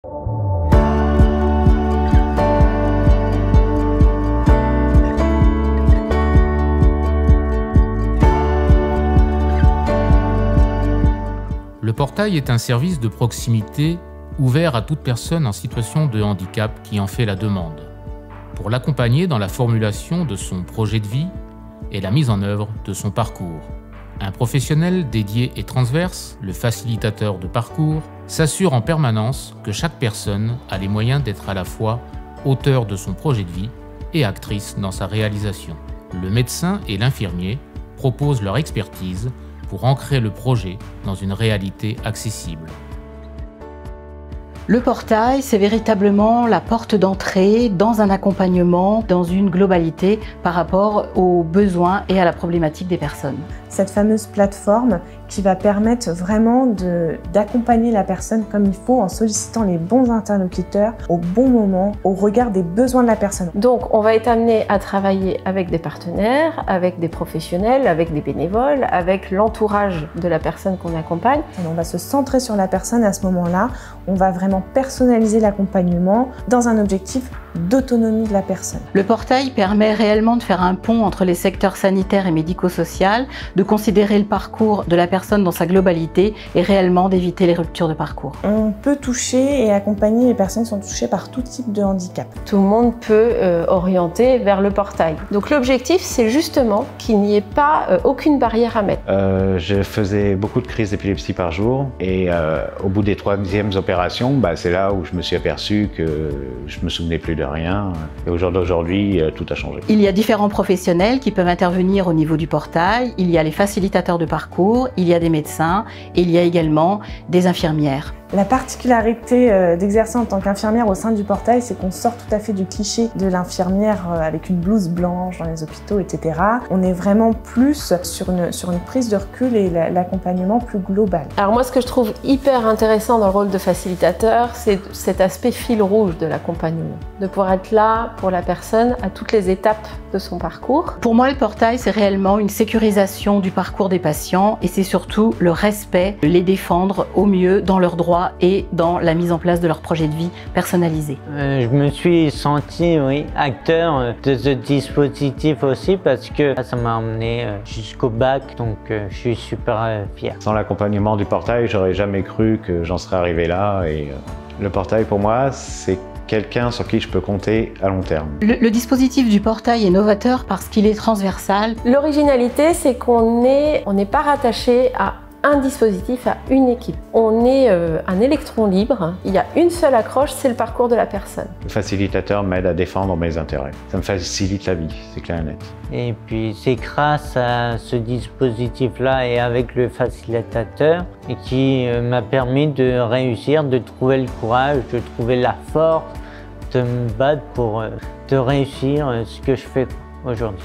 Le portail est un service de proximité ouvert à toute personne en situation de handicap qui en fait la demande, pour l'accompagner dans la formulation de son projet de vie et la mise en œuvre de son parcours. Un professionnel dédié et transverse, le facilitateur de parcours, s'assure en permanence que chaque personne a les moyens d'être à la fois auteur de son projet de vie et actrice dans sa réalisation. Le médecin et l'infirmier proposent leur expertise pour ancrer le projet dans une réalité accessible. Le portail, c'est véritablement la porte d'entrée dans un accompagnement, dans une globalité par rapport aux besoins et à la problématique des personnes. Cette fameuse plateforme qui va permettre vraiment d'accompagner la personne comme il faut en sollicitant les bons interlocuteurs au bon moment, au regard des besoins de la personne. Donc on va être amené à travailler avec des partenaires, avec des professionnels, avec des bénévoles, avec l'entourage de la personne qu'on accompagne. Et on va se centrer sur la personne à ce moment-là, on va vraiment personnaliser l'accompagnement dans un objectif d'autonomie de la personne. Le portail permet réellement de faire un pont entre les secteurs sanitaires et médico-social, de considérer le parcours de la personne dans sa globalité et réellement d'éviter les ruptures de parcours. On peut toucher et accompagner les personnes qui sont touchées par tout type de handicap. Tout le monde peut orienter vers le portail. Donc l'objectif, c'est justement qu'il n'y ait pas aucune barrière à mettre. Je faisais beaucoup de crises d'épilepsie par jour et au bout des 3e opérations, c'est là où je me suis aperçu que je me souvenais plus de rien. Et au jour d'aujourd'hui, tout a changé. Il y a différents professionnels qui peuvent intervenir au niveau du portail. Il y a les facilitateurs de parcours, il y a des médecins et il y a également des infirmières. La particularité d'exercer en tant qu'infirmière au sein du portail, c'est qu'on sort tout à fait du cliché de l'infirmière avec une blouse blanche dans les hôpitaux, etc. On est vraiment plus sur une prise de recul et l'accompagnement plus global. Alors moi, ce que je trouve hyper intéressant dans le rôle de facilitateur, c'est cet aspect fil rouge de l'accompagnement. De pouvoir être là pour la personne à toutes les étapes de son parcours. Pour moi, le portail, c'est réellement une sécurisation du parcours des patients et c'est surtout le respect, les défendre au mieux dans leurs droits et dans la mise en place de leur projet de vie personnalisé. Je me suis senti acteur de ce dispositif aussi parce que ça m'a emmené jusqu'au bac, donc je suis super fier. Sans l'accompagnement du portail, j'aurais jamais cru que j'en serais arrivé là. Et le portail pour moi, c'est quelqu'un sur qui je peux compter à long terme. Le dispositif du portail est novateur parce qu'il est transversal. L'originalité, c'est qu'on n'est pas rattaché à un dispositif, à une équipe. On est un électron libre, il y a une seule accroche, c'est le parcours de la personne. Le facilitateur m'aide à défendre mes intérêts. Ça me facilite la vie, c'est clair et net. Et puis c'est grâce à ce dispositif-là et avec le facilitateur qui m'a permis de réussir, de trouver le courage, de trouver la force, de me battre pour de réussir ce que je fais aujourd'hui.